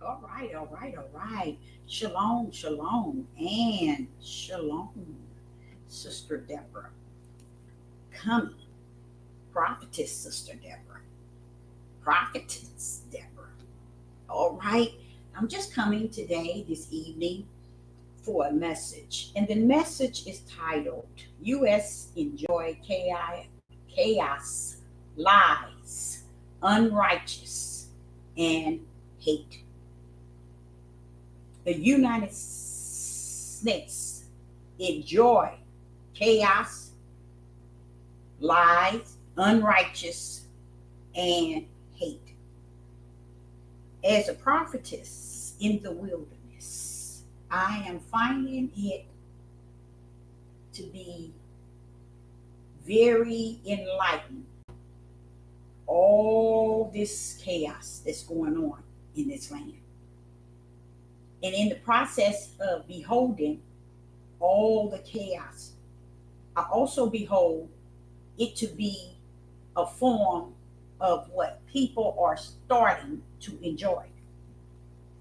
All right. Shalom, shalom, and shalom, Sister Deborah. Coming, Prophetess Sister Deborah. Prophetess Deborah. All right. I'm just coming today, this evening, for a message. And the message is titled U.S. Enjoy Chaos, Lies, Unrighteous, and Hate. The United States enjoy chaos, lies, unrighteous, and hate. As a prophetess in the wilderness, I am finding it to be very enlightening. All this chaos that's going on in this land. And in the process of beholding all the chaos, I also behold it to be a form of what people are starting to enjoy.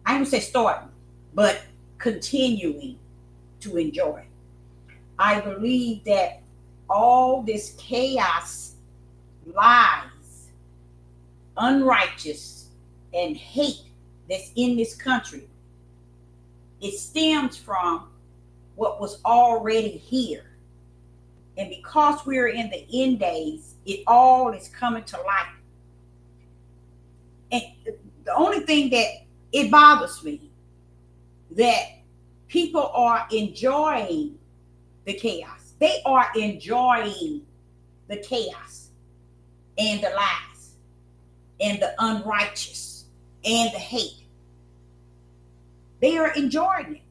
I don't say starting, but continuing to enjoy. I believe that all this chaos, lies, unrighteous, and hate that's in this country, it stems from what was already here. And because we're in the end days, it all is coming to light. And the only thing that it bothers me, that people are enjoying the chaos. They are enjoying the chaos and the lies and the unrighteous and the hate. They are enjoying it.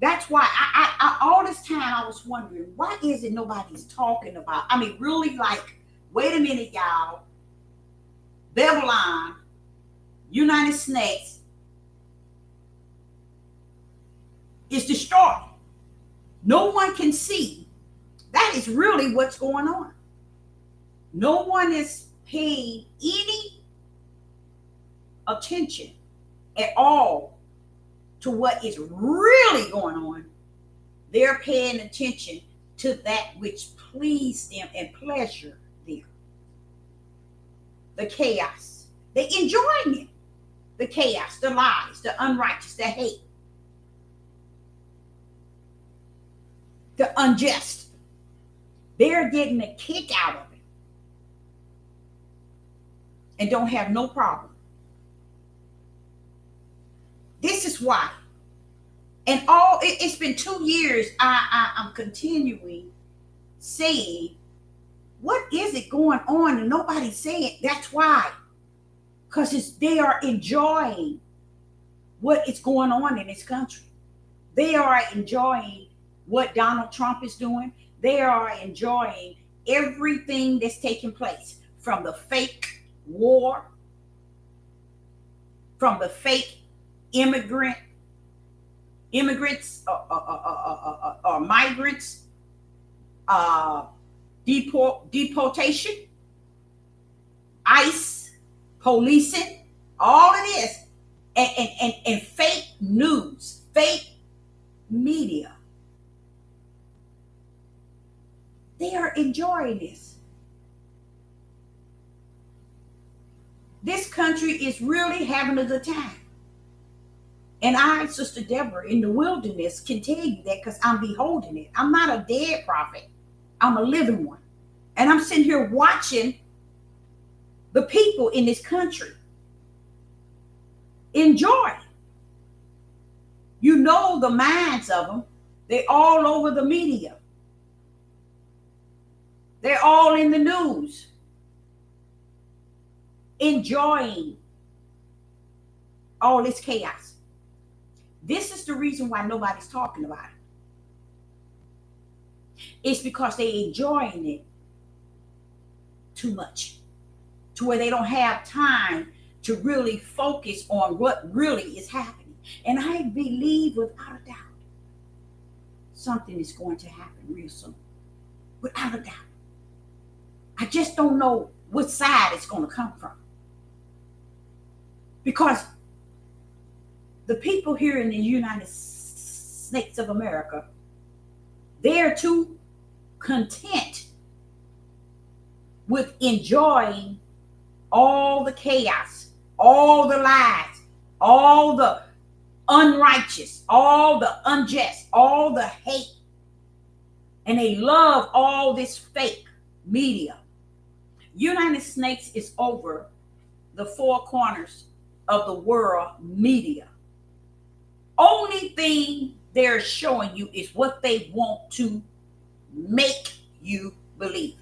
That's why I all this time I was wondering, why is it nobody's talking about? I mean, really, like, wait a minute, y'all. Babylon, United States is destroyed. No one can see. That is really what's going on. No one is paying any attention at all to what is really going on. They're paying attention to that which pleased them and pleasure them. The chaos. They're enjoying it. The chaos, the lies, the unrighteous, the hate, the unjust. They're getting a kick out of it and don't have no problem. This is why. And it's been 2 years I'm continuing saying, what is it going on? And nobody's saying. That's why. Because they are enjoying what is going on in this country. They are enjoying what Donald Trump is doing. They are enjoying everything that's taking place, from the fake war, from the fake immigrants or migrants, deportation, ICE, policing, all of this, and fake news, fake media. They are enjoying this. This country is really having a good time. And I, Sister Deborah, in the wilderness, can tell you that because I'm beholding it. I'm not a dead prophet. I'm a living one. And I'm sitting here watching the people in this country enjoy. You know the minds of them. They're all over the media. They're all in the news. Enjoying all this chaos. This is the reason why nobody's talking about it. It's because they're enjoying it too much, to where they don't have time to really focus on what really is happening. And I believe without a doubt, something is going to happen real soon. Without a doubt. I just don't know which side it's going to come from. Because the people here in the United States of America, they're too content with enjoying all the chaos, all the lies, all the unrighteous, all the unjust, all the hate. And they love all this fake media. United States is over the four corners of the world media. Only thing they're showing you is what they want to make you believe.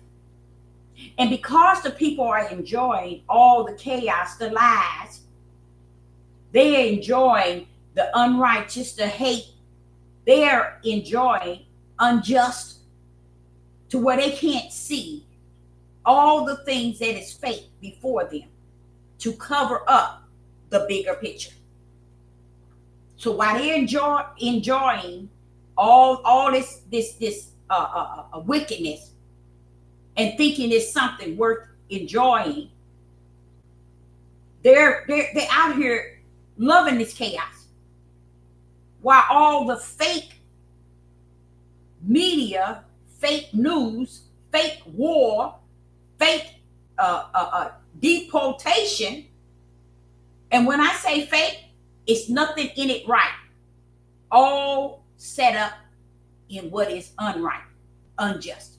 And because the people are enjoying all the chaos, the lies, they're enjoying the unrighteous, the hate, they're enjoying unjust, to where they can't see all the things that is fake before them to cover up the bigger picture. So while they're enjoying all this wickedness and thinking it's something worth enjoying, they're out here loving this chaos, while all the fake media, fake news, fake war, fake deportation, and when I say fake, it's nothing in it right, all set up in what is unright, unjust.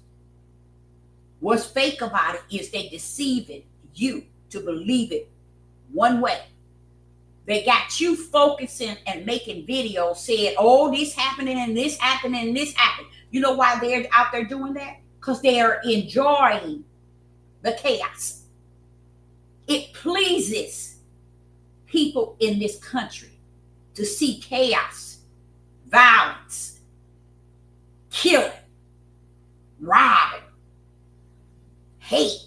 What's fake about it is they deceiving you to believe it one way. They got you focusing and making videos saying, oh, this happening and this happening and this happening. You know why they're out there doing that? Because they are enjoying the chaos. It pleases people in this country to see chaos, violence, killing, robbing, hate,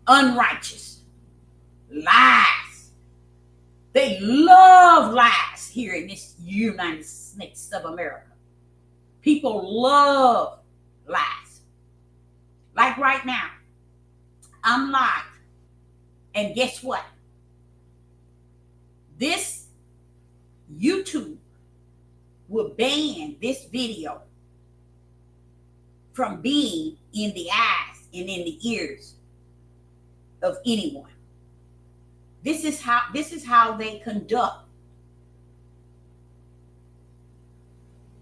unrighteous, lies. They love lies here in this United States of America. People love lies. Like right now, I'm live. And guess what? This YouTube will ban this video from being in the eyes and in the ears of anyone. This is how they conduct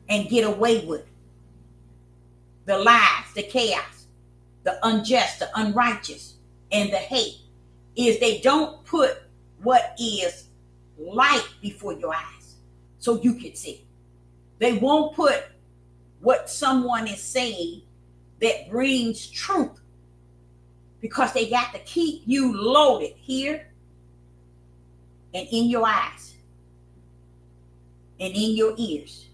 and get away with the lies, the chaos, the unjust, the unrighteous, and the hate. Is they don't put what is light before your eyes so you can see. They won't put what someone is saying that brings truth, because they got to keep you loaded here and in your eyes and in your ears.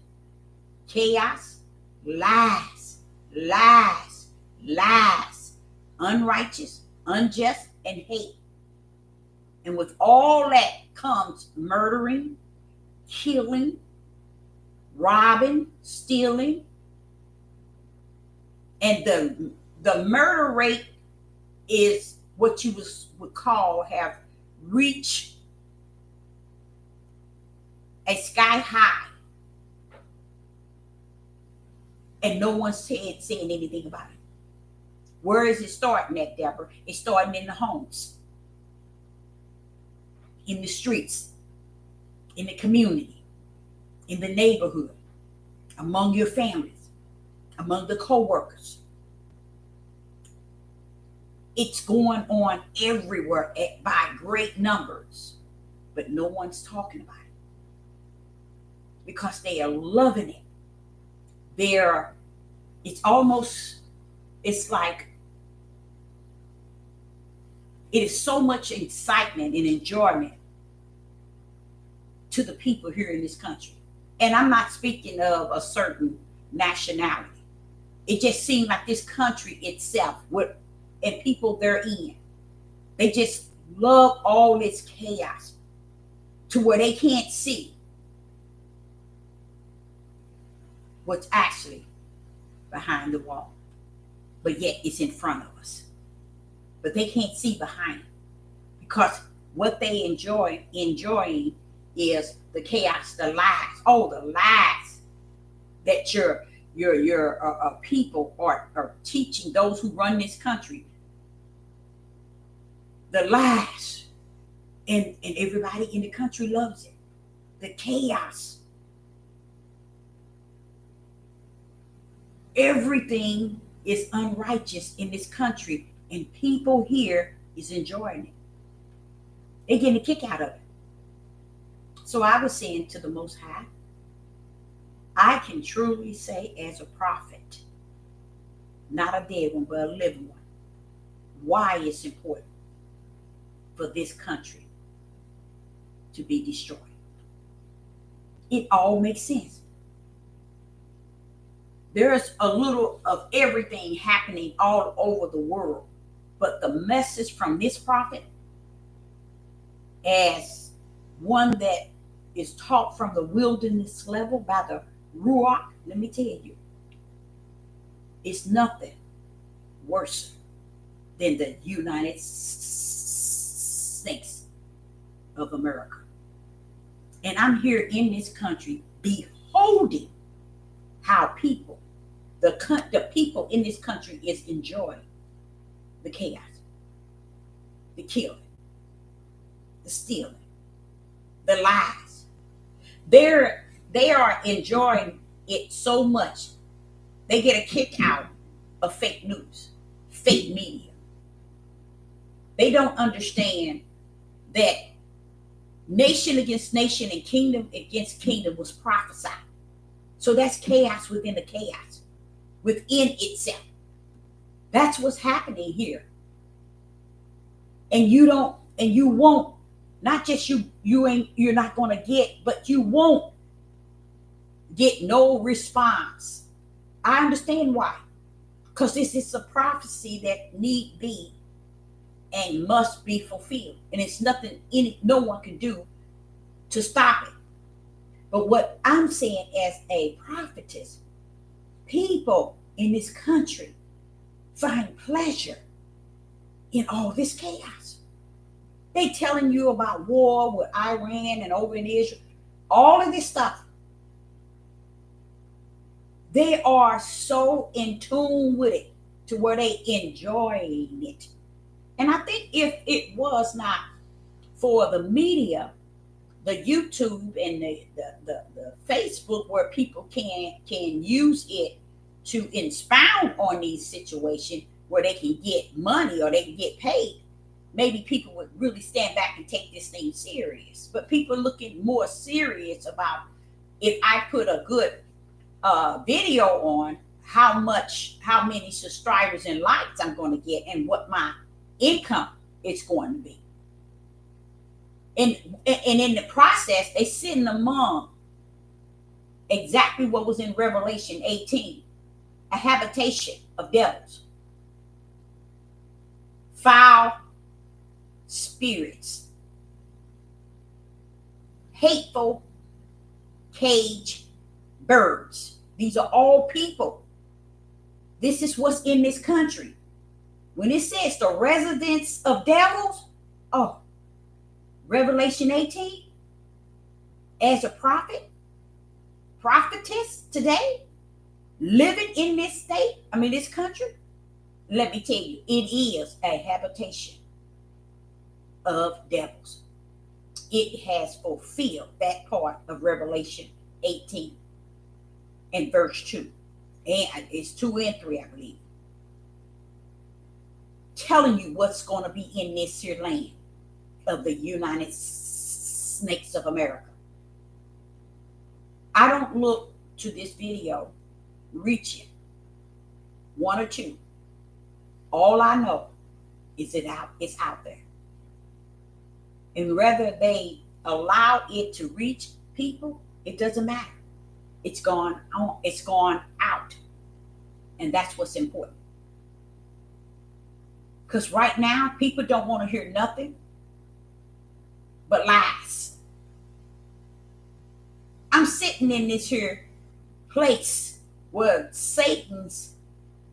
Chaos, lies, lies, lies, unrighteous, unjust, and hate. And with all that comes murdering, killing, robbing, stealing. And the murder rate is what you would call have reached a sky high. And no one's saying anything about it. Where is it starting at, Deborah? It's starting in the homes, in the streets, in the community, in the neighborhood, among your families, among the co-workers. It's going on everywhere by great numbers, but no one's talking about it because they are loving it. It's like it is so much excitement and enjoyment to the people here in this country. And I'm not speaking of a certain nationality. It just seems like this country itself, and people therein, they just love all this chaos to where they can't see what's actually behind the wall. But yet it's in front of us. But they can't see behind it, because what they enjoying is the chaos, the lies, all the lies that your people are teaching those who run this country. The lies, and everybody in the country loves it. The chaos. Everything is unrighteous in this country, and people here is enjoying it. They're getting a kick out of it. So I was saying to the Most High, I can truly say as a prophet, not a dead one, but a living one, why it's important for this country to be destroyed. It all makes sense. There's a little of everything happening all over the world, but the message from this prophet, as one that is taught from the wilderness level by the Ruach, let me tell you, it's nothing worse than the United States of America. And I'm here in this country beholding how people, the people in this country is enjoying the chaos, the killing, the stealing, the lies. They are enjoying it so much. They get a kick out of fake news, fake media. They don't understand that nation against nation and kingdom against kingdom was prophesied. So that's chaos within the chaos, within itself. That's what's happening here. And you won't, not just you're not going to get, but you won't get no response. I understand why. Because this is a prophecy that need be and must be fulfilled. And it's nothing no one can do to stop it. But what I'm saying as a prophetess, people in this country find pleasure in all this chaos. They telling you about war with Iran and over in Israel, all of this stuff. They are so in tune with it to where they enjoying it. And I think if it was not for the media, the YouTube and the Facebook, where people can use it to expound on these situations where they can get money or they can get paid, maybe people would really stand back and take this thing serious. But people are looking more serious about, if I put a good video on, how many subscribers and likes I'm going to get and what my income is going to be. And in the process, they sitting among exactly what was in Revelation 18, a habitation of devils, foul spirits, hateful cage birds. These are all people. This is what's in this country. When it says the residents of devils, oh, Revelation 18, as a prophetess today, living in this state, this country, let me tell you, it is a habitation of devils. It has fulfilled that part of Revelation 18 and verse 2. And it's 2 and 3, I believe. Telling you what's going to be in this here land of the United States of America. I don't look to this video reaching 1 or 2. All I know is it's out there. And whether they allow it to reach people, it doesn't matter. It's gone on, it's gone out. And that's what's important. Because right now, people don't want to hear nothing but lies. I'm sitting in this here place where Satan's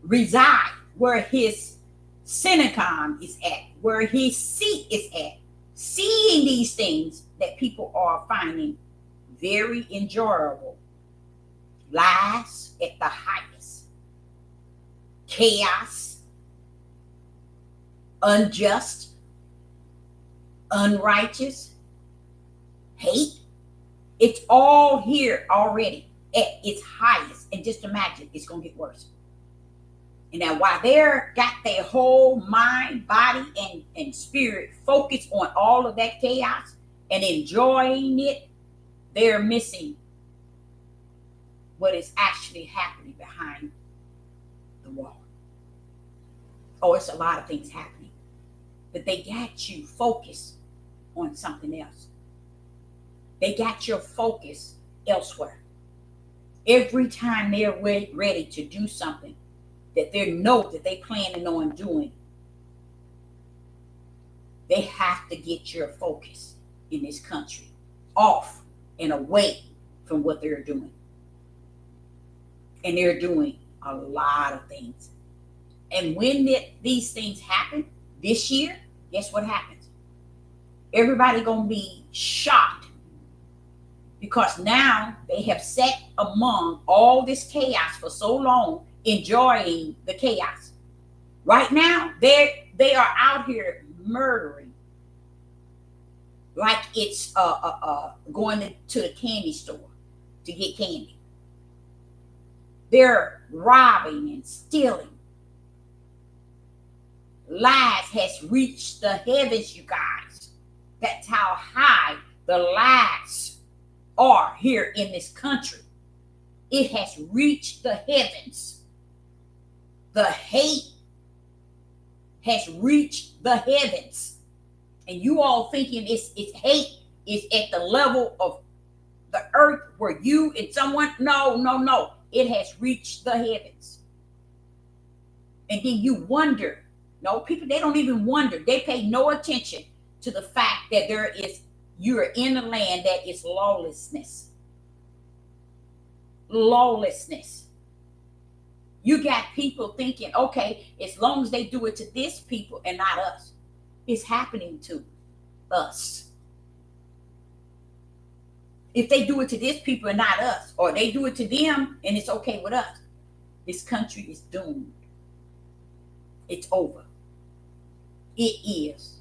reside, where his synagogue is at, where his seat is at, seeing these things that people are finding very enjoyable. Lies at the highest, chaos, unjust, unrighteous, hate. It's all here already at its highest. And just imagine it's going to get worse. And now while they're got their whole mind, body, and spirit focused on all of that chaos and enjoying it, they're missing what is actually happening behind the wall. Oh, it's a lot of things happening. But they got you focused on something else. They got your focus elsewhere. Every time they're ready to do something that they know that they planning on doing, they have to get your focus in this country off and away from what they're doing. And they're doing a lot of things. And when these things happen this year, guess what happens? Everybody gonna be shocked, because now they have sat among all this chaos for so long, enjoying the chaos. Right now, they are out here murdering like it's going to the candy store to get candy. They're robbing and stealing. Lies has reached the heavens, you guys. That's how high the lies are here in this country. It has reached the heavens. The hate has reached the heavens. And you all thinking it's hate is at the level of the earth where you and someone, no. It has reached the heavens. And then you wonder. No, people, they don't even wonder. They pay no attention to the fact that you're in a land that is lawlessness. Lawlessness. You got people thinking, okay, as long as they do it to this people and not us, it's happening to us. If they do it to this people and not us, or they do it to them and it's okay with us, this country is doomed. It's over. It is.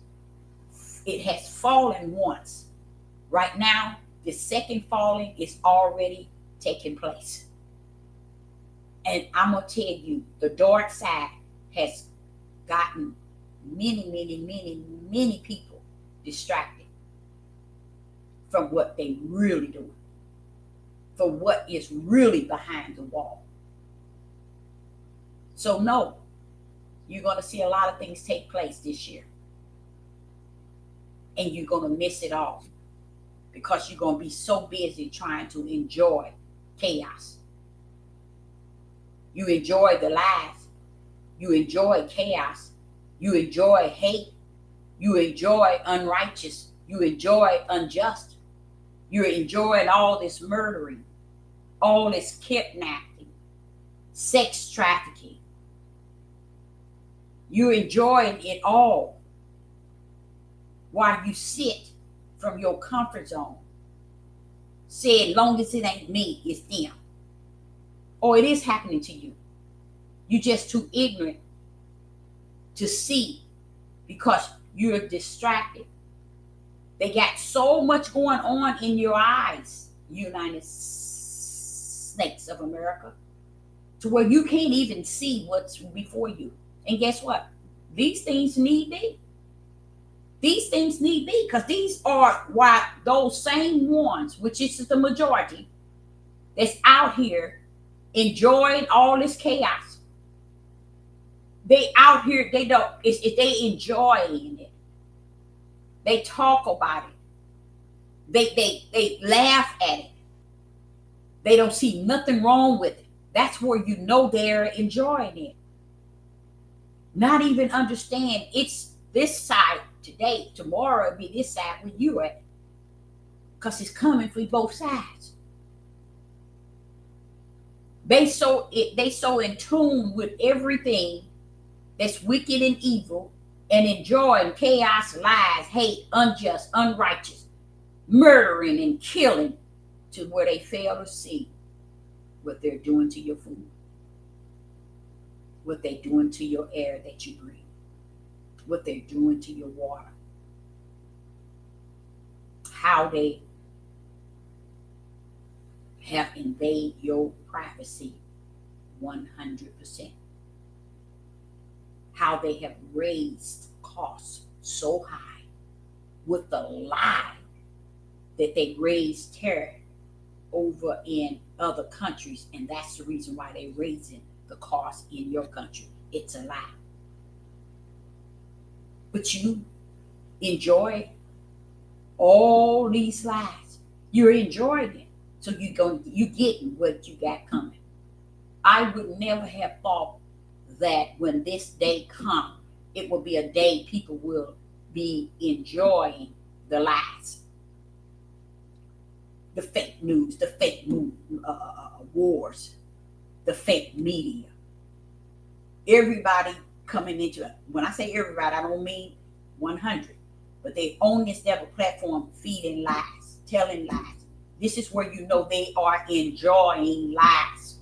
It has fallen once. Right now, the second falling is already taking place. And I'm going to tell you, the dark side has gotten many people distracted from what they really doing, from what is really behind the wall. So no, you're going to see a lot of things take place this year. And you're going to miss it all because you're going to be so busy trying to enjoy chaos. You enjoy the lies. You enjoy chaos. You enjoy hate. You enjoy unrighteous. You enjoy unjust. You're enjoying all this murdering, all this kidnapping, sex trafficking. You're enjoying it all while you sit from your comfort zone. Say, as long as it ain't me, it's them. Or it is happening to you. You're just too ignorant to see because you're distracted. They got so much going on in your eyes, United States of America, to where you can't even see what's before you. And guess what? These things need be. These things need be, because these are why those same ones, which is the majority, that's out here enjoying all this chaos. They out here, they enjoying it. They talk about it. They laugh at it. They don't see nothing wrong with it. That's where you know they're enjoying it. Not even understand it's this side today, tomorrow it'll be this side where you at. Because it's coming from both sides. They so in tune with everything that's wicked and evil and enjoying chaos, lies, hate, unjust, unrighteous. murdering and killing, to where they fail to see what they're doing to your food, what they're doing to your air that you breathe, what they're doing to your water, how they have invaded your privacy 100%, how they have raised costs so high with the lie that they raised terror over in other countries, and that's the reason why they're raising the cost in your country. It's a lie. But you enjoy all these lies. You're enjoying it. So you getting what you got coming. I would never have thought that when this day comes, it will be a day people will be enjoying the lies, the fake news, the fake wars, the fake media. Everybody coming into it. When I say everybody, I don't mean 100, but they own this devil platform feeding lies, telling lies. This is where you know they are enjoying lies.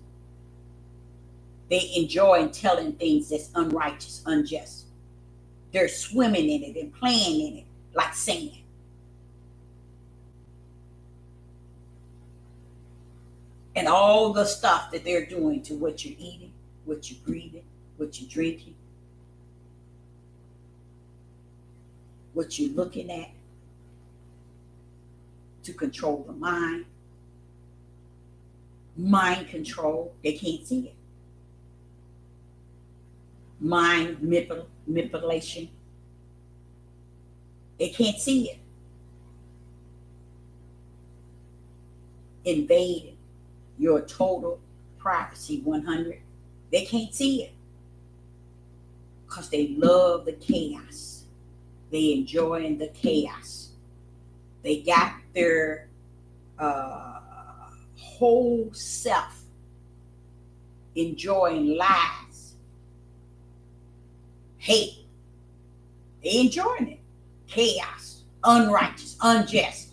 They enjoy telling things that's unrighteous, unjust. They're swimming in it and playing in it like sand. And all the stuff that they're doing to what you're eating, what you're breathing, what you're drinking, what you're looking at, to control the mind. Mind control, they can't see it. Mind manipulation, they can't see it. Invading your total privacy 100, they can't see it because they love the chaos. They enjoying the chaos. They got their whole self enjoying lies, hate. They enjoying it. Chaos, unrighteous, unjust.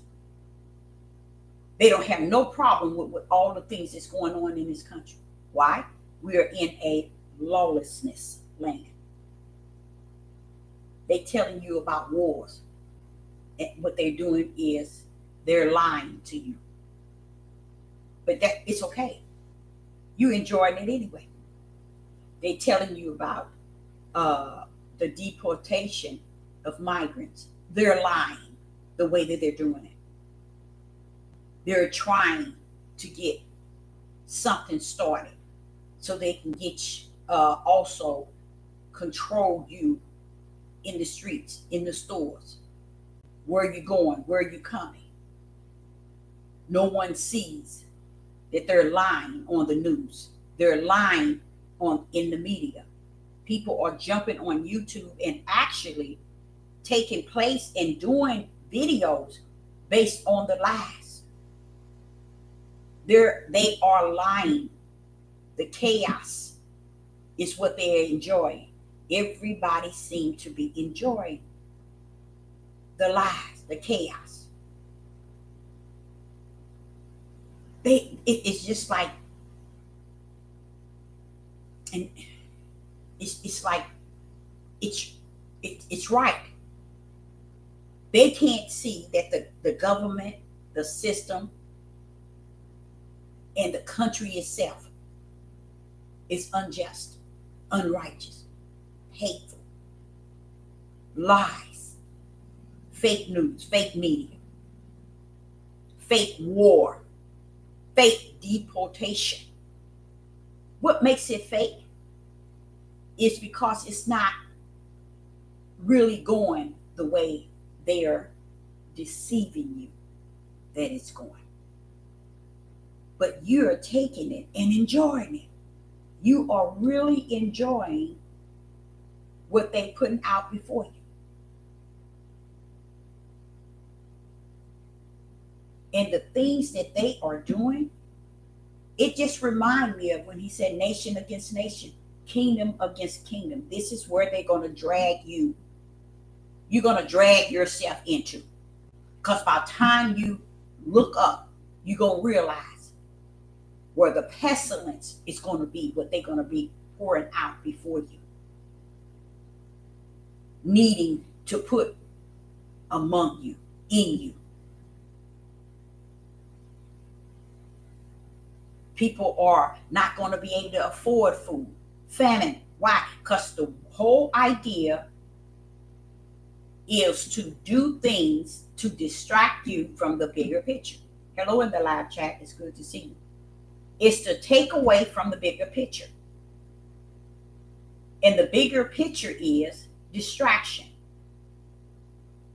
They don't have no problem with all the things that's going on in this country. Why? We are in a lawlessness land. They telling you about wars. And what they're doing is they're lying to you. But that it's okay. You're enjoying it anyway. They're telling you about the deportation of migrants. They're lying the way that they're doing it. They're trying to get something started so they can get also control you in the streets, in the stores. Where you going? Where you coming? No one sees that they're lying on the news. They're lying in the media. People are jumping on YouTube and actually taking place and doing videos based on the lies. They are lying. The chaos is what they're enjoying. Everybody seems to be enjoying the lies, the chaos. It's just like, and it's like it's right. They can't see that the government, the system, and the country itself is unjust, unrighteous, hateful, lies, fake news, fake media, fake war, fake deportation. What makes it fake is because it's not really going the way they're deceiving you that it's going. But you're taking it and enjoying it. You are really enjoying what they're putting out before you. And the things that they are doing, it just reminds me of when he said nation against nation, kingdom against kingdom. This is where they're going to drag you. You're going to drag yourself into. Because by the time you look up, you're going to realize where the pestilence is going to be, what they're going to be pouring out before you, needing to put among you, in you. People are not going to be able to afford food. Famine. Why? Because the whole idea is to do things to distract you from the bigger picture. Hello in the live chat. It's good to see you. It's to take away from the bigger picture. And the bigger picture is distraction,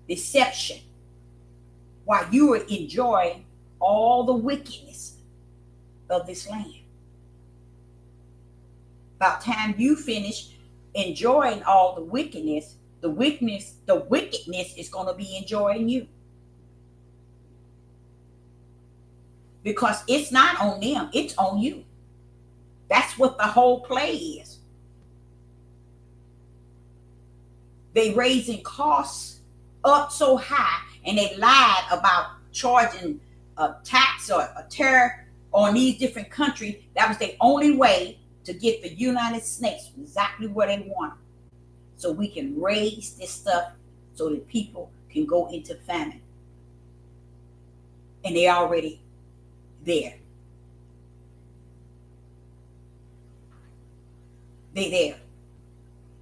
deception, while you are enjoying all the wickedness of this land. By the time you finish enjoying all the wickedness is going to be enjoying you. Because it's not on them, it's on you. That's what the whole play is. They raising costs up so high, and they lied about charging a tax or a tariff on these different countries. That was the only way to get the United States exactly where they want, so we can raise this stuff so that people can go into famine. And they're already there. They're there.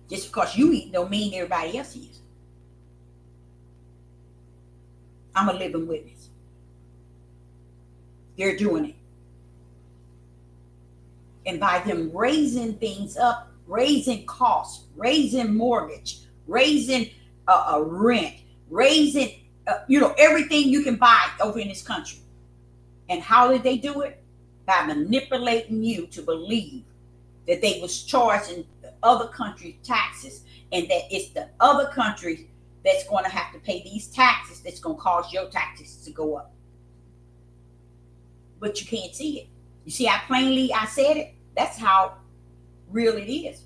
Just because you eat don't mean everybody else is. I'm a living witness. They're doing it. And by them raising things up, raising costs, raising mortgage, raising a rent, raising everything you can buy over in this country. And how did they do it? By manipulating you to believe that they was charging the other countries taxes, and that it's the other countries that's going to have to pay these taxes that's going to cause your taxes to go up. But you can't see it. You see how plainly I said it? That's how real it is.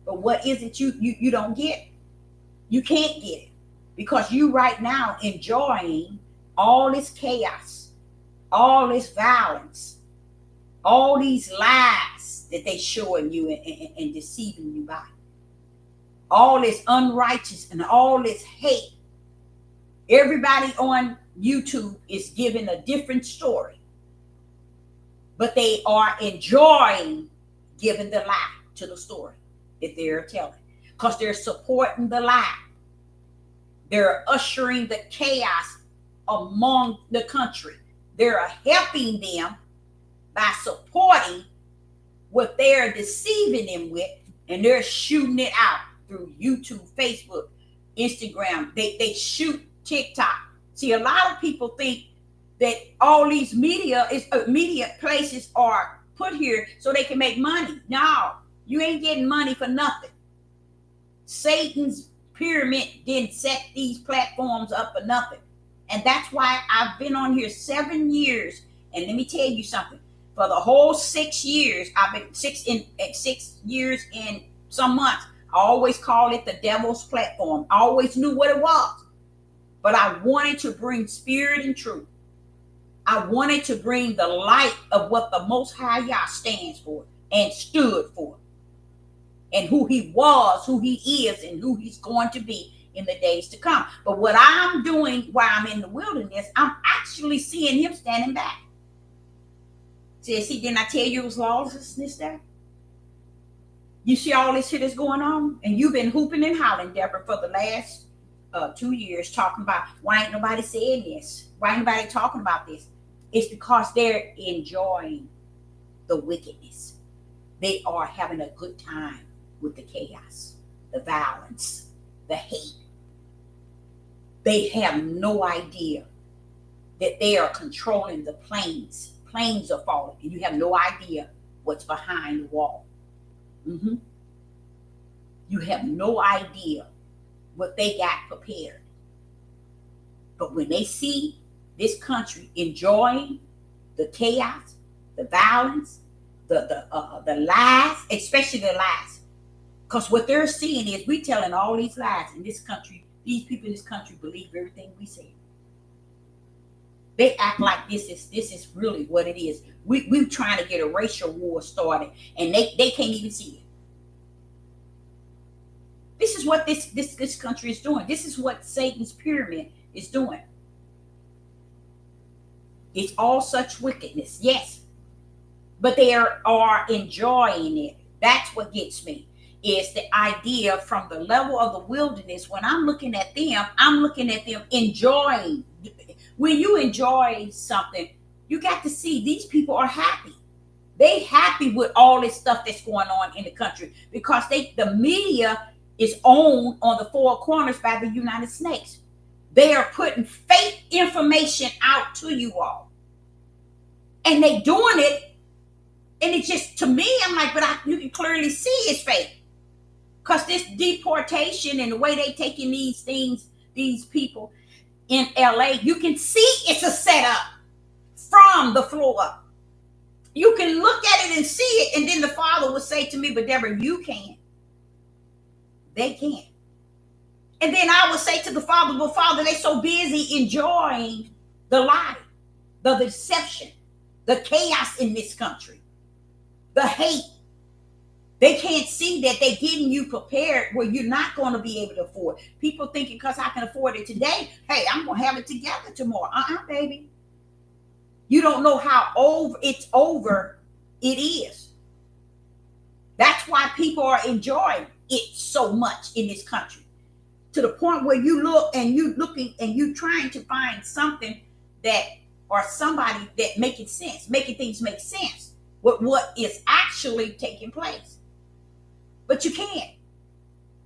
But what is it you don't get? You can't get it. Because you right now enjoying all this chaos, all this violence, all these lies that they showing you and deceiving you by. All this unrighteous and all this hate. Everybody on YouTube is giving a different story. But they are enjoying giving the lie to the story that they're telling. Because they're supporting the lie. They're ushering the chaos among the country. They're helping them by supporting what they're deceiving them with, and they're shooting it out through YouTube, Facebook, Instagram. They shoot TikTok. See, a lot of people think that all these media places are put here so they can make money. No, you ain't getting money for nothing. Satan's pyramid didn't set these platforms up for nothing. And that's why I've been on here 7 years. And let me tell you something. For the whole 6 years, I've been 6 years in some months. I always call it the devil's platform. I always knew what it was. But I wanted to bring spirit and truth. I wanted to bring the light of what the Most High Yah stands for and stood for. And who he was, who he is, and who he's going to be in the days to come. But what I'm doing while I'm in the wilderness, I'm actually seeing him standing back. See, didn't I tell you it was lawlessness there? You see all this shit that's going on? And you've been hooping and hollering, Deborah, for the last 2 years, talking about why ain't nobody saying this? Why ain't nobody talking about this? It's because they're enjoying the wickedness. They are having a good time with the chaos, the violence, the hate. They have no idea that they are controlling the planes. Planes are falling, and you have no idea what's behind the wall. You have no idea what they got prepared. But when they see this country enjoying the chaos, the violence, the lies, especially the lies, because what they're seeing is we telling all these lies in this country. These people in this country believe everything we say. They act like this is really what it is. We trying to get a racial war started, and they can't even see it. This is what this country is doing. This is what Satan's pyramid is doing. It's all such wickedness, yes, but they are enjoying it. That's what gets me, is the idea from the level of the wilderness. When I'm looking at them enjoying. When you enjoy something, you got to see these people are happy. They happy with all this stuff that's going on in the country, because the media is owned on the four corners by the United States. They are putting fake information out to you all, and they doing it, and it just, to me, I'm like, but you can clearly see it's fake, because this deportation and the way they taking these things, these people in LA, you can see it's a setup from the floor up. You can look at it and see it, and then the Father would say to me, but Deborah, you can't. They can't. And then I would say to the Father, but Father, they're so busy enjoying the lie, the deception, the chaos in this country, the hate. They can't see that they're getting you prepared where you're not going to be able to afford. People thinking because I can afford it today, hey, I'm going to have it together tomorrow. Baby. You don't know how over it is. That's why people are enjoying it so much in this country, to the point where you look and you looking and you trying to find something that, or somebody that making things make sense with what is actually taking place. But you can't,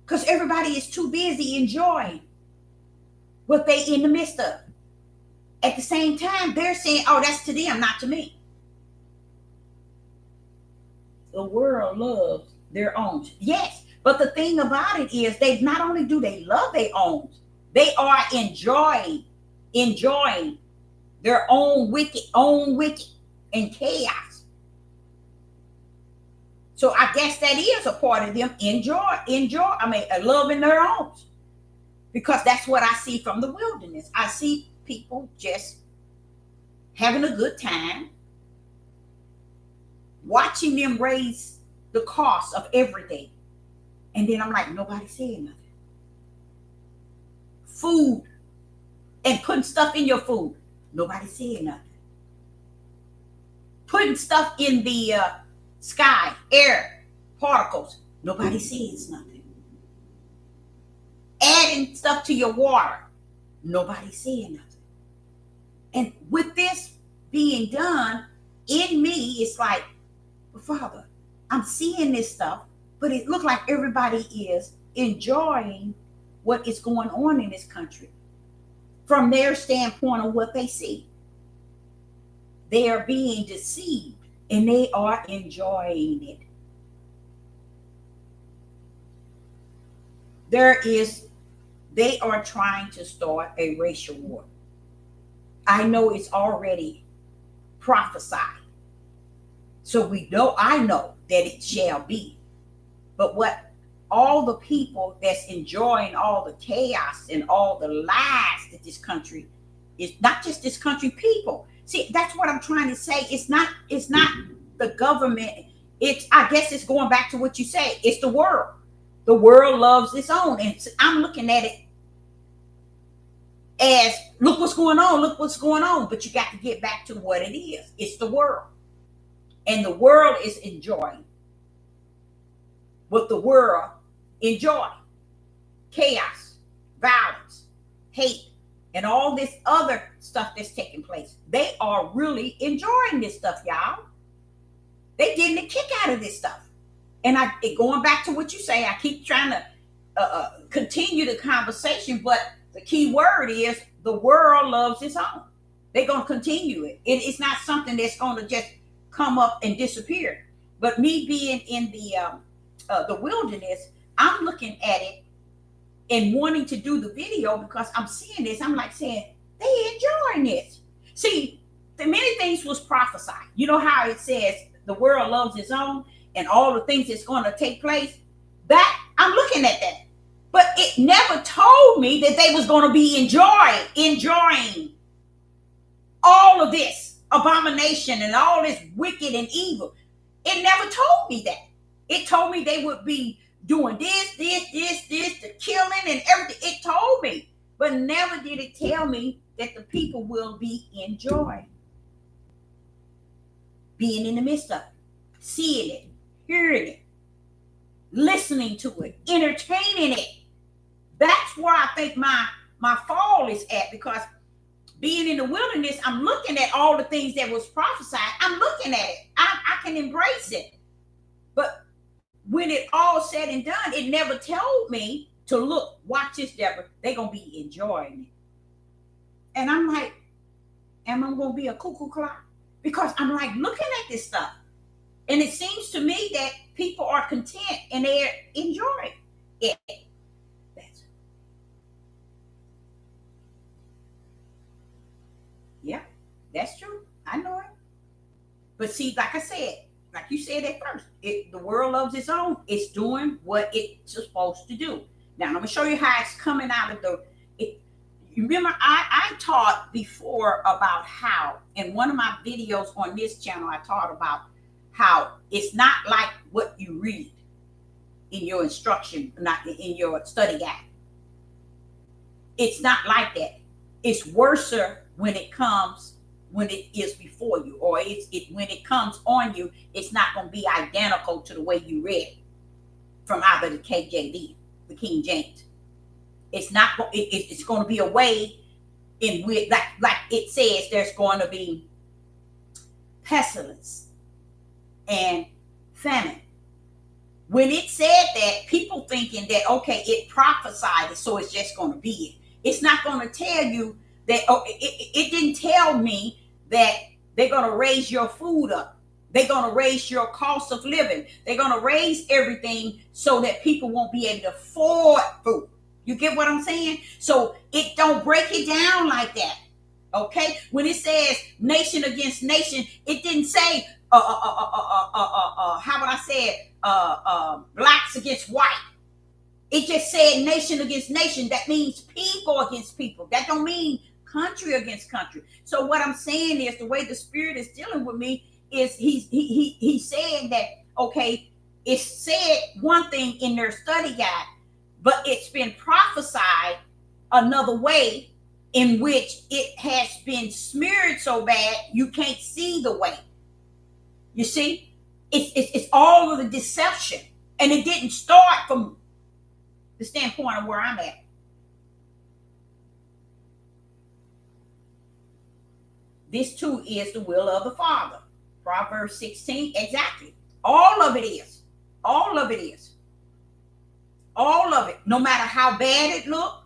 because everybody is too busy enjoying what they in the midst of. At the same time, they're saying, oh, that's to them, not to me. The world loves their own. Yes, but the thing about it is, they not only do they love their own, they are enjoying their own wicked and chaos. So I guess that is a part of them loving their own, because that's what I see from the wilderness. I see people just having a good time, watching them raise the cost of everything. And then I'm like, nobody saying nothing. Food, and putting stuff in your food, nobody saying nothing. Putting stuff in the sky, air, particles, nobody says nothing. Adding stuff to your water, nobody saying nothing. And with this being done in me, it's like, Father, I'm seeing this stuff, but it looks like everybody is enjoying what is going on in this country from their standpoint of what they see. They are being deceived, and they are enjoying it. They are trying to start a racial war. I know it's already prophesied. So I know that it shall be. But what all the people that's enjoying all the chaos and all the lies that this country is, not just this country, people. See, that's what I'm trying to say. It's not the government. I guess it's going back to what you say. It's the world. The world loves its own. And I'm looking at it as, look what's going on. But you got to get back to what it is. It's the world. And the world is enjoying what the world enjoys. Chaos, violence, hate, and all this other stuff that's taking place. They are really enjoying this stuff, y'all. They getting a kick out of this stuff. And going back to what you say, I keep trying to continue the conversation, but the key word is the world loves its own. They're going to continue it. It's not something that's going to just come up and disappear. But me being in the wilderness, I'm looking at it and wanting to do the video because I'm seeing this. I'm like saying, they enjoying this. See, the many things was prophesied. You know how it says the world loves its own and all the things that's going to take place? That I'm looking at that. But it never told me that they was going to be enjoying. all of this abomination and all this wicked and evil. It never told me that. It told me they would be doing this, the killing and everything. It told me, but never did it tell me that the people will be enjoying being in the midst of it, seeing it, hearing it, listening to it, entertaining it. That's where I think my fall is at, because being in the wilderness, I'm looking at all the things that was prophesied. I'm looking at it. I can embrace it. But when it all said and done, it never told me to look, watch this, Deborah. They're going to be enjoying it. And I'm like, am I going to be a cuckoo clock? Because I'm like looking at this stuff. And it seems to me that people are content and they're enjoying it. Yeah, that's true. I know it. But see, like I said, like you said at first, the world loves its own. It's doing what it's supposed to do. Now, I'm going to show you how it's coming out of you remember, I taught before about how, in one of my videos on this channel, I taught about how it's not like what you read in your instruction, not in your study guide. It's not like that. It's worse when it is before you, or when it comes on you. It's not going to be identical to the way you read it from either the KJV, the King James. It's not. It's going to be a way in which, like it says, there's going to be pestilence and famine. When it said that, people thinking that, okay, it prophesied it, so it's just going to be it. It's not going to tell you that. Oh, it didn't tell me that they're going to raise your food up. They're going to raise your cost of living. They're going to raise everything so that people won't be able to afford food. You get what I'm saying? So it don't break it down like that. Okay? When it says nation against nation, it didn't say how would I say it? Blacks against white. It just said nation against nation. That means people against people. That don't mean country against country. So what I'm saying is, the way the Spirit is dealing with me is he's saying that, okay, it's said one thing in their study guide, but it's been prophesied another way, in which it has been smeared so bad you can't see the way. You see, it's all of the deception, and it didn't start from the standpoint of where I'm at. This too is the will of the Father. Proverbs 16, exactly. All of it is. All of it is. All of it. No matter how bad it looked,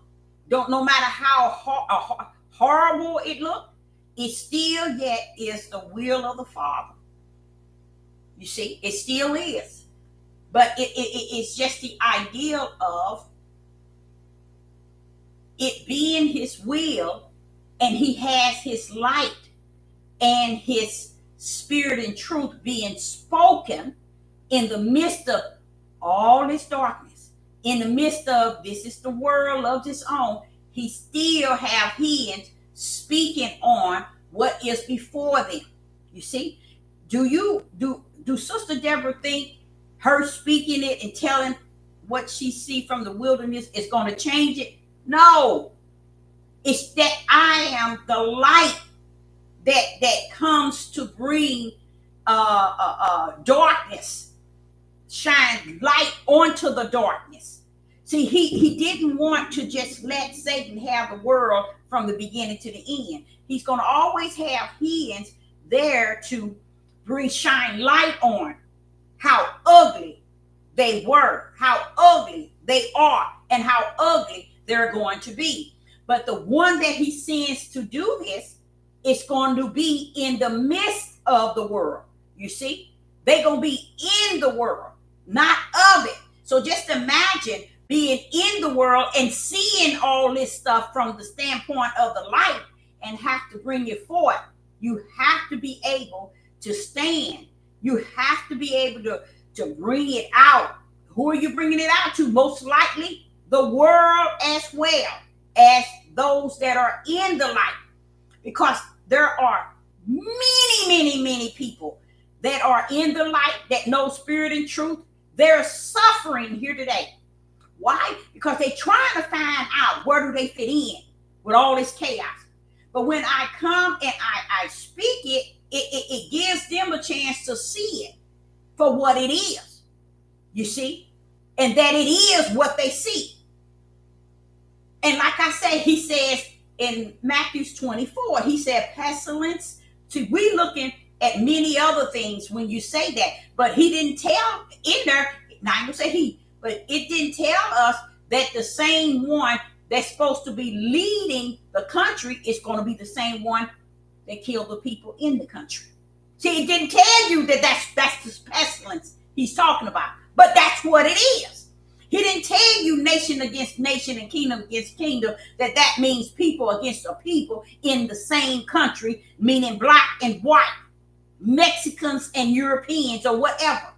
no matter how horrible it looked, it still yet is the will of the Father. You see, it still is. But it's just the ideal of it being his will, and he has his light and his spirit and truth being spoken in the midst of all this darkness. In the midst of this is the world loves its own, he still have his speaking on what is before them. You see, do Sister Deborah think her speaking it and telling what she see from the wilderness is going to change it? No. It's that I am the light that comes to bring darkness, shine light onto the darkness. See, he didn't want to just let Satan have the world from the beginning to the end. He's going to always have his there to shine light on how ugly they were, how ugly they are, and how ugly they're going to be. But the one that he sends to do this is going to be in the midst of the world. You see, they're going to be in the world, not of it. So just imagine being in the world and seeing all this stuff from the standpoint of the light and have to bring it forth. You have to be able to stand. You have to be able to bring it out. Who are you bringing it out to? Most likely the world, as well as those that are in the light. Because there are many, many, many people that are in the light, that know spirit and truth. They're suffering here today. Why? Because they're trying to find out where do they fit in with all this chaos. But when I come and I speak it gives them a chance to see it for what it is, you see, and that it is what they see. And like I say, he says in Matthew 24, he said pestilence. See, we looking at many other things when you say that, but he didn't tell in there, now I'm gonna say he, but it didn't tell us that the same one that's supposed to be leading the country is going to be the same one that killed the people in the country. See, it didn't tell you that that's the pestilence he's talking about, but that's what it is. He didn't tell you nation against nation and kingdom against kingdom, that means people against a people in the same country, meaning black and white, Mexicans and Europeans or whatever.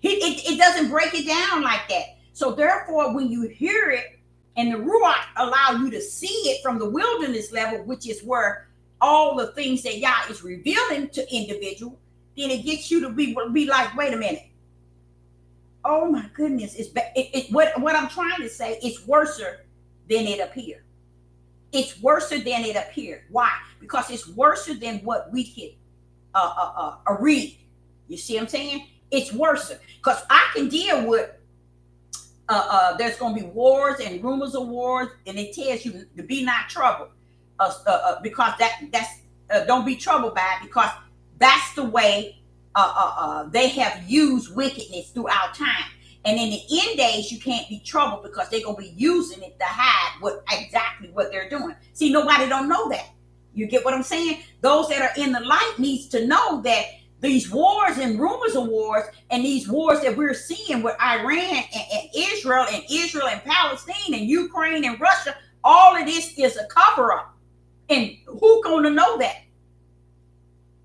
It doesn't break it down like that. So therefore, when you hear it and the Ruach allow you to see it from the wilderness level, which is where all the things that Yah is revealing to individual, then it gets you to be like, wait a minute. Oh my goodness, what I'm trying to say is worse than it appeared. It's worse than it appeared. Why? Because it's worse than what we could read. You see what I'm saying? It's worse because I can deal with there's going to be wars and rumors of wars, and it tells you to be not troubled because that's don't be troubled by it, because that's the way they have used wickedness throughout time. And in the end days, you can't be troubled because they're going to be using it to hide exactly what they're doing. See, nobody don't know that. You get what I'm saying? Those that are in the light needs to know that these wars and rumors of wars and these wars that we're seeing with Iran and Israel and Palestine and Ukraine and Russia, all of this is a cover-up. And who's going to know that?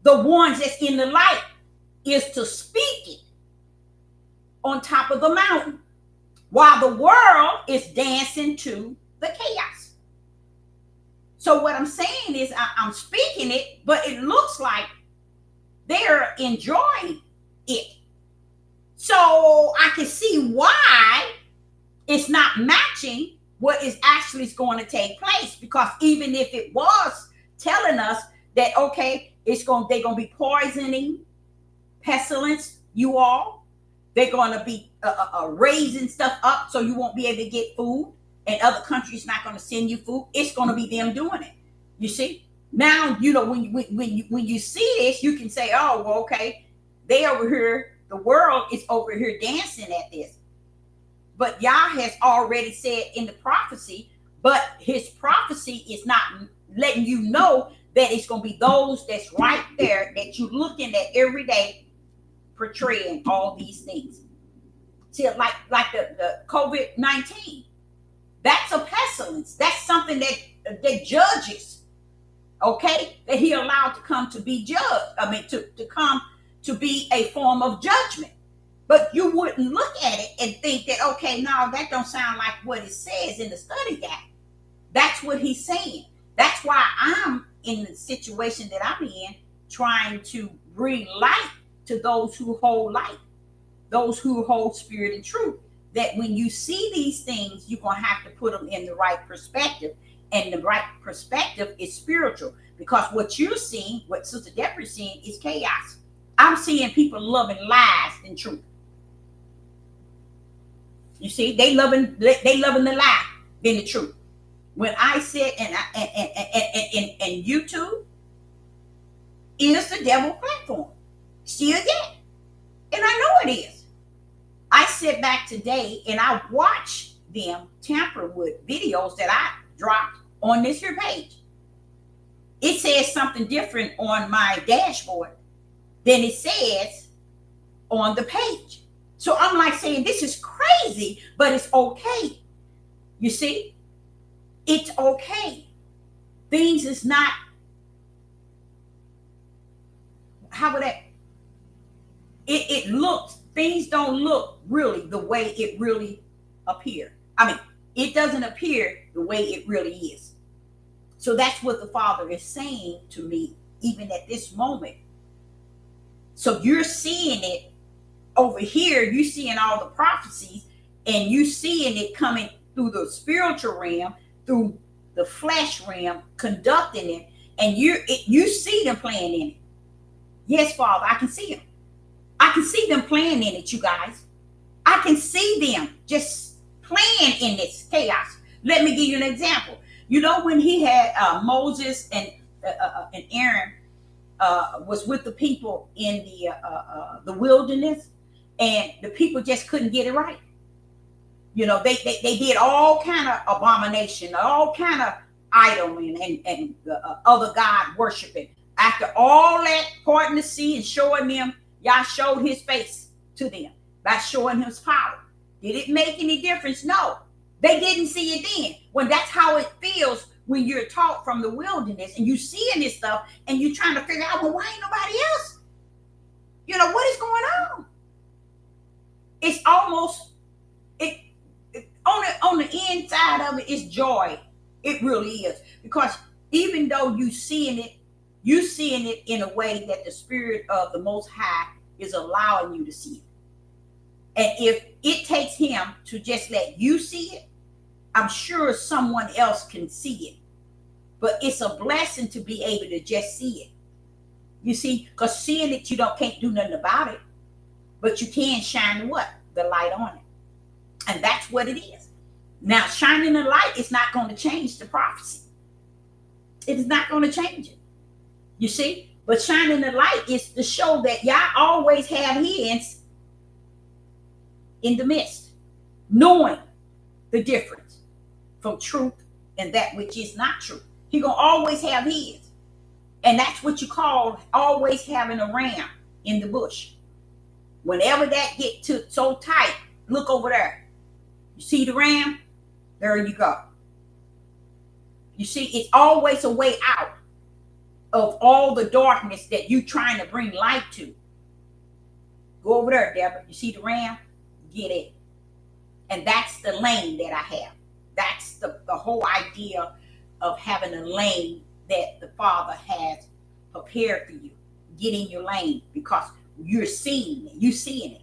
The ones that's in the light is to speak it on top of the mountain while the world is dancing to the chaos. So what I'm saying is I'm speaking it, but it looks like they're enjoying it. So I can see why it's not matching what is actually going to take place. Because even if it was telling us that, okay, they're going to be poisoning, pestilence, you all, they're going to be raising stuff up so you won't be able to get food, and other countries not going to send you food. It's going to be them doing it. You see? Now, you know, when you see this, you can say, oh, well, okay, they over here, the world is over here dancing at this. But Yah has already said in the prophecy, but his prophecy is not letting you know that it's going to be those that's right there that you're looking at every day portraying all these things. See, like the COVID-19, that's a pestilence. That's something that judges, okay, that he allowed to come to be judged. I mean, to come to be a form of judgment. But you wouldn't look at it and think that, okay, no, that don't sound like what it says in the study guide. That's what he's saying. That's why I'm in the situation that I'm in, trying to bring light to those who hold light, those who hold spirit and truth. That when you see these things, you're going to have to put them in the right perspective. And the right perspective is spiritual. Because what you're seeing, what Sister Deborah's seeing, is chaos. I'm seeing people loving lies than truth. You see, they loving the lie than the truth. When I said, and YouTube is the devil platform, still yet, and I know it is. I sit back today and I watch them tamper with videos that I dropped on this here page. It says something different on my dashboard than it says on the page. So I'm like saying, this is crazy, but it's okay. You see, it's okay. Things is not, how would that, it looks, things don't look really the way it really appear. I mean, it doesn't appear the way it really is. So that's what the Father is saying to me, even at this moment. So you're seeing it over here, you seeing all the prophecies, and you seeing it coming through the spiritual realm, through the flesh realm, conducting it, and you see them playing in it. Yes, Father, I can see them. I can see them playing in it, you guys. I can see them just playing in this chaos. Let me give you an example. You know, when he had Moses and Aaron was with the people in the wilderness, and the people just couldn't get it right. You know, they did all kind of abomination, all kind of idling and other god worshiping. After all that parting the sea and showing them, Yah showed his face to them by showing his power. Did it make any difference? No. They didn't see it then. When that's how it feels when you're taught from the wilderness and you seeing this stuff and you're trying to figure out, well, why ain't nobody else? You know, what is going on? It's almost on the inside of it is joy. It really is. Because even though you seeing it in a way that the Spirit of the Most High is allowing you to see it. And if it takes him to just let you see it, I'm sure someone else can see it. But it's a blessing to be able to just see it. You see, because seeing it, can't do nothing about it. But you can shine what? The light on it. And that's what it is. Now, shining the light is not going to change the prophecy. It is not going to change it. You see? But shining the light is to show that Yah always have hands in the midst, knowing the difference from truth and that which is not true. He gonna always have his. And that's what you call always having a ram in the bush. Whenever that get so tight, look over there. You see the ram? There you go. You see, it's always a way out of all the darkness that you trying to bring light to. Go over there, Deborah. You see the ram? Get it. And that's the lane that I have. That's the whole idea of having a lane that the Father has prepared for you. Get in your lane because you're seeing it. You seeing it.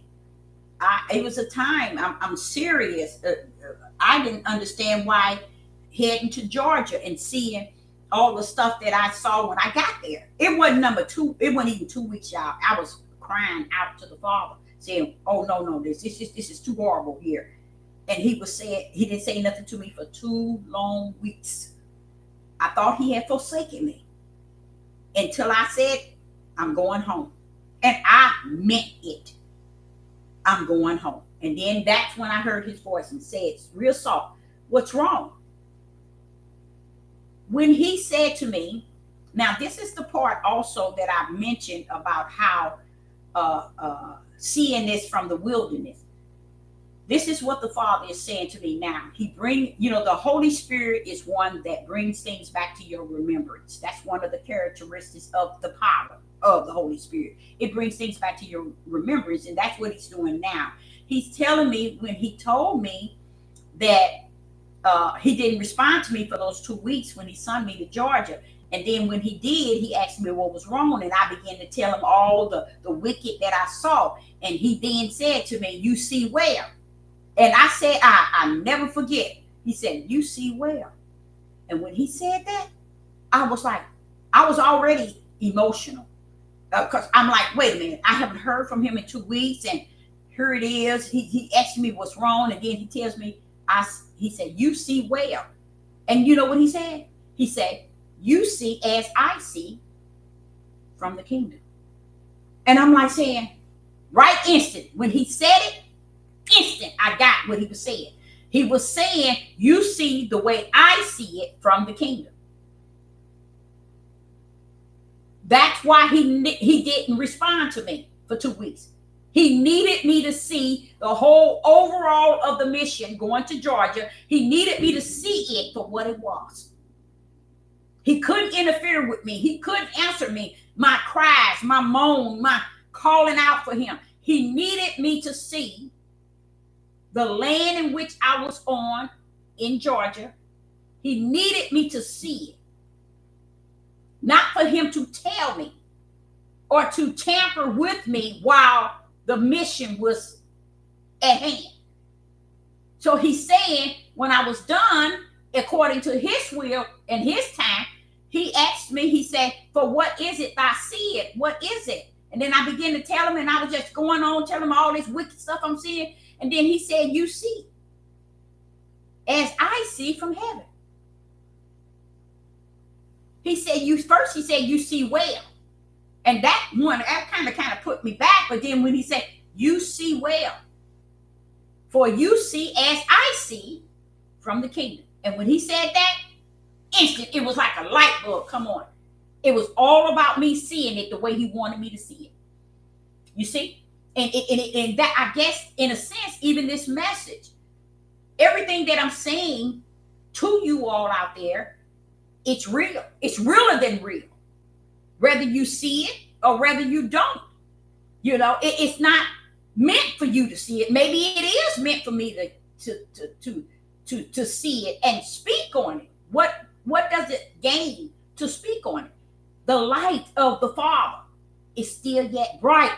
It was a time, I'm serious. I didn't understand why heading to Georgia and seeing all the stuff that I saw when I got there. It wasn't it wasn't even 2 weeks, y'all. I was crying out to the Father, saying, oh, no, this is too horrible here. And he didn't say nothing to me for 2 long weeks. I thought he had forsaken me until I said, I'm going home. And I meant it. I'm going home. And then that's when I heard his voice and said, real soft, what's wrong? When he said to me, now this is the part also that I mentioned about how seeing this from the wilderness. This is what the Father is saying to me now. The Holy Spirit is one that brings things back to your remembrance. That's one of the characteristics of the power of the Holy Spirit. It brings things back to your remembrance, and that's what he's doing now. He's telling me when he told me that he didn't respond to me for those 2 weeks when he sent me to Georgia. And then when he did, he asked me what was wrong. And I began to tell him all the wicked that I saw. And he then said to me, you see well. And I said, I never forget. He said, you see well. And when he said that, I was already emotional. Because I'm like, wait a minute, I haven't heard from him in 2 weeks. And here it is. He asked me what's wrong. And then he tells me, he said, you see well. And you know what he said? He said, you see as I see from the kingdom. And I'm like saying, right instant, when he said it, instant, I got what he was saying. He was saying, you see the way I see it from the kingdom. That's why he didn't respond to me for 2 weeks. He needed me to see the whole overall of the mission going to Georgia. He needed me to see it for what it was. He couldn't interfere with me. He couldn't answer me, my cries, my moan, my calling out for him. He needed me to see the land in which I was on in Georgia. He needed me to see it. not for him to tell me or to tamper with me while the mission was at hand. So he's saying, when I was done, according to his will and his time, he asked me, he said, for what is it thou seest? What is it? And then I began to tell him, and I was just going on telling him all this wicked stuff I'm seeing. And then he said, you see, as I see from heaven. He said, you see well. And that kind of put me back. But then when he said, you see well, for you see as I see from the kingdom. And when he said that, instant, it was like a light bulb come on. It was all about me seeing it the way he wanted me to see it. You see? And that, I guess, in a sense, even this message, everything that I'm saying to you all out there, it's real. It's realer than real. Whether you see it or whether you don't. You know, it's not meant for you to see it. Maybe it is meant for me to see it and speak on it. What does it gain to speak on it? The light of the Father is still yet bright.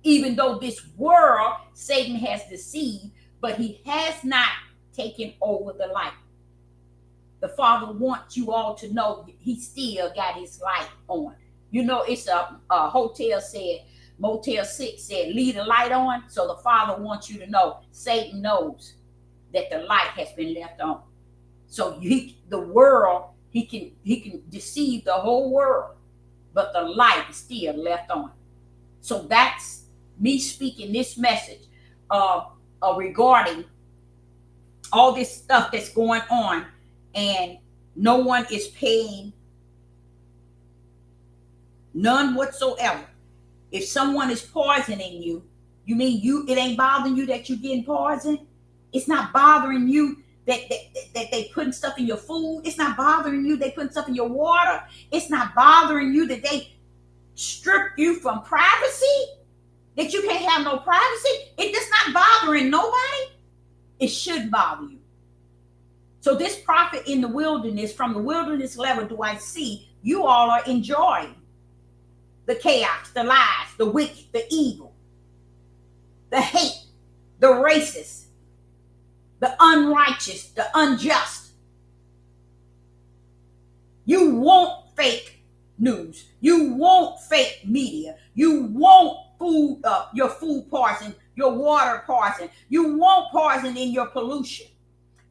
Even though this world, Satan has deceived, but he has not taken over the light. The Father wants you all to know he still got his light on. You know, it's a Motel 6 said, leave the light on. So the Father wants you to know Satan knows that the light has been left on. So the world, he can deceive the whole world, but the light is still left on. So that's me speaking this message regarding all this stuff that's going on, and no one is paying, none whatsoever. If someone is poisoning you, you mean it ain't bothering you that you're getting poisoned? It's not bothering you that they putting stuff in your food. It's not bothering you they putting stuff in your water. It's not bothering you that they strip you from privacy, that you can't have no privacy. It's not bothering nobody. It should bother you. So this prophet in the wilderness, from the wilderness level, do I see you all are enjoying the chaos, the lies, the wicked, the evil, the hate, the racist, the unrighteous, the unjust. You want fake news. You want fake media. You want your food poison, your water poison. You want poison in your pollution.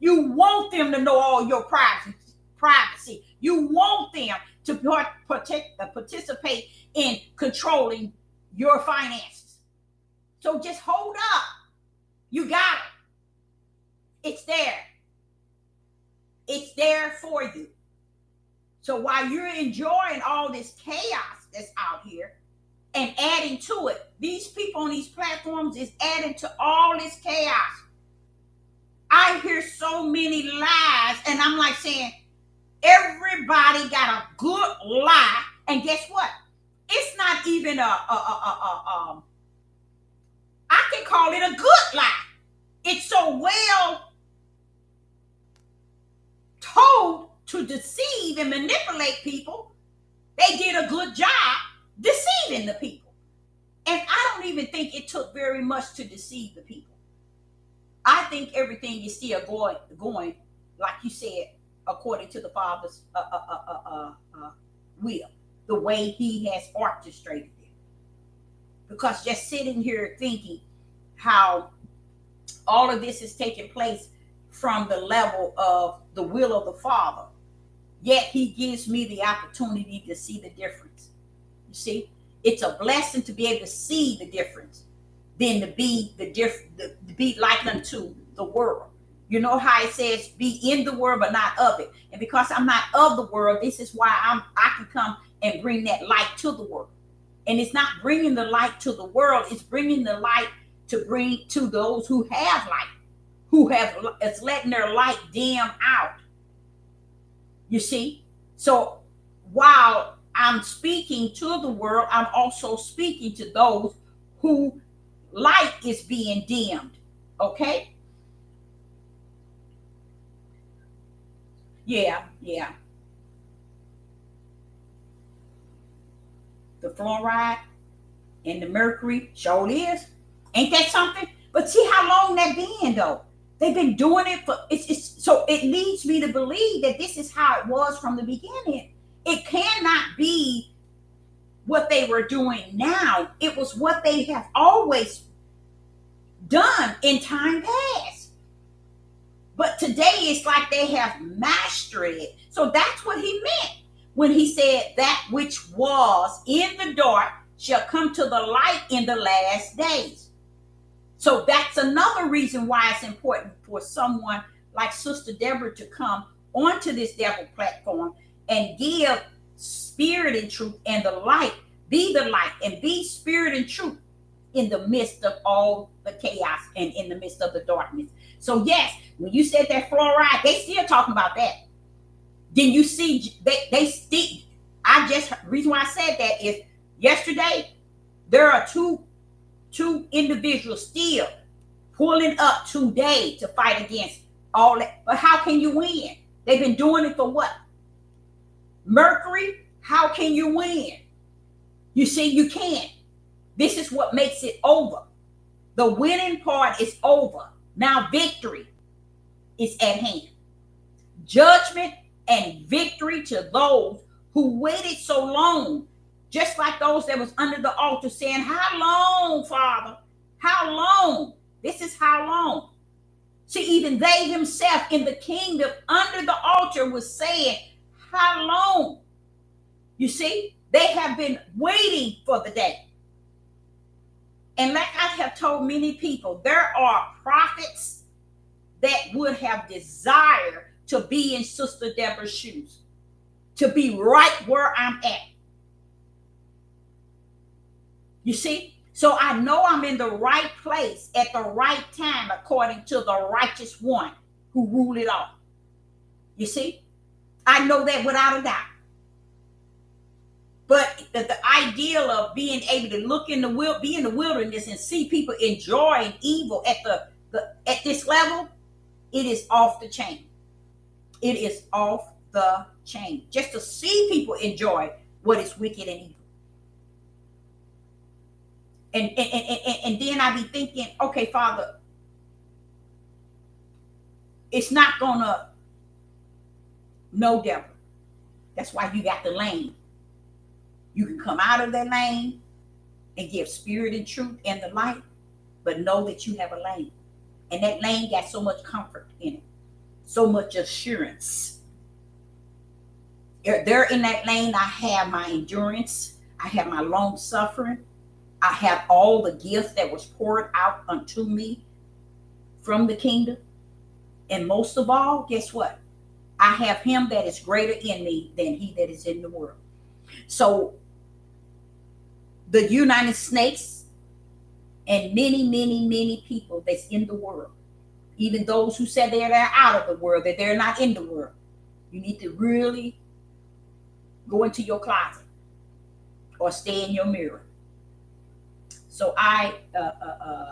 You want them to know all your privacy. You want them to participate in controlling your finances. So just hold up. You got it. It's there. It's there for you. So while you're enjoying all this chaos that's out here and adding to it, these people on these platforms is adding to all this chaos. I hear so many lies, and I'm like saying, everybody got a good lie, and guess what? It's not even I can call it a good lie. It's so well told to deceive and manipulate people. They did a good job deceiving the people. And I don't even think it took very much to deceive the people. I think everything is still going, like you said, according to the Father's will, the way he has orchestrated it. Because just sitting here thinking how all of this is taking place from the level of the will of the Father, yet he gives me the opportunity to see the difference. You see, it's a blessing to be able to see the difference than to be to be like unto the world. You know how it says, be in the world, but not of it. And because I'm not of the world, this is why I can come and bring that light to the world. And it's not bringing the light to the world. It's bringing the light to bring to those who have light, it's letting their light dim out. You see? So while I'm speaking to the world, I'm also speaking to those who light is being dimmed. Okay? Yeah. The fluoride and the mercury sure is. Ain't that something? But see how long that been though. They've been doing it for it's so it leads me to believe that this is how it was from the beginning. It cannot be what they were doing now. It was what they have always done in time past. But today it's like they have mastered it. So that's what he meant when he said that which was in the dark shall come to the light in the last days. So that's another reason why it's important for someone like Sister Deborah to come onto this devil platform and give spirit and truth and the light, be the light and be spirit and truth in the midst of all the chaos and in the midst of the darkness. So yes, when you said that fluoride, they still talking about that. Then you see, they still, reason why I said that is yesterday, there are two individuals still pulling up today to fight against all that. But how can you win? They've been doing it for what? Mercury, how can you win? You see, you can't. This is what makes it over. The winning part is over. Now victory is at hand. Judgment and victory to those who waited so long. Just like those that was under the altar saying, how long, Father? How long? This is how long. See, even they himself in the kingdom under the altar was saying, how long? You see, they have been waiting for the day. And like I have told many people, there are prophets that would have desired to be in Sister Deborah's shoes, to be right where I'm at. You see? So I know I'm in the right place at the right time according to the righteous one who ruled it all. You see? I know that without a doubt. But the ideal of being able to look in be in the wilderness and see people enjoying evil at this level, it is off the chain. It is off the chain. Just to see people enjoy what is wicked and evil. And then I be thinking, okay, Father, it's not gonna no devil. That's why you got the lane. You can come out of that lane and give spirit and truth and the light, but know that you have a lane. And that lane got so much comfort in it, so much assurance. There in that lane, I have my endurance, I have my long suffering, I have all the gifts that was poured out unto me from the kingdom. And most of all, guess what? I have him that is greater in me than he that is in the world. So the United States and many, many, many people that's in the world, even those who said they're out of the world, that they're not in the world, you need to really go into your closet or stay in your mirror. So I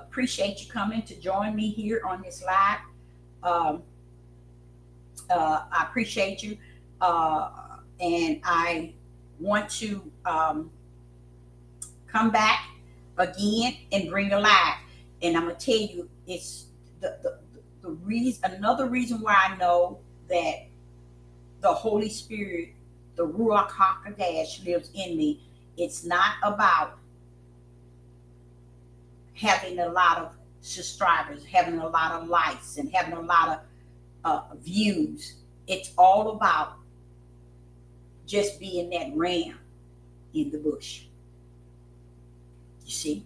appreciate you coming to join me here on this live. I appreciate you. And I want to come back again and bring a live. And I'm going to tell you, it's the reason, another reason why I know that the Holy Spirit, the Ruach HaKodesh lives in me. It's not about having a lot of subscribers, having a lot of likes, and having a lot of views. It's all about just being that ram in the bush. You see,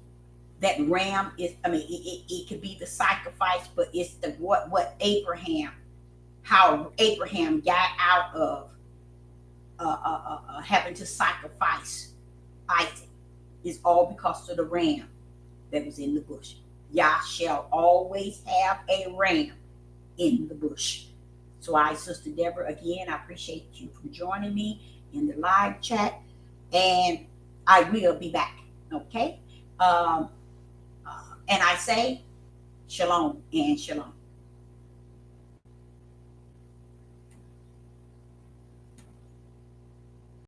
that ram is, I mean, it could be the sacrifice, but it's the what Abraham, how Abraham got out of having to sacrifice Isaac is all because of the ram that was in the bush. Yah shall always have a ram in the bush. So Sister Deborah, again, I appreciate you for joining me in the live chat, and I will be back. Okay. And I say shalom and shalom.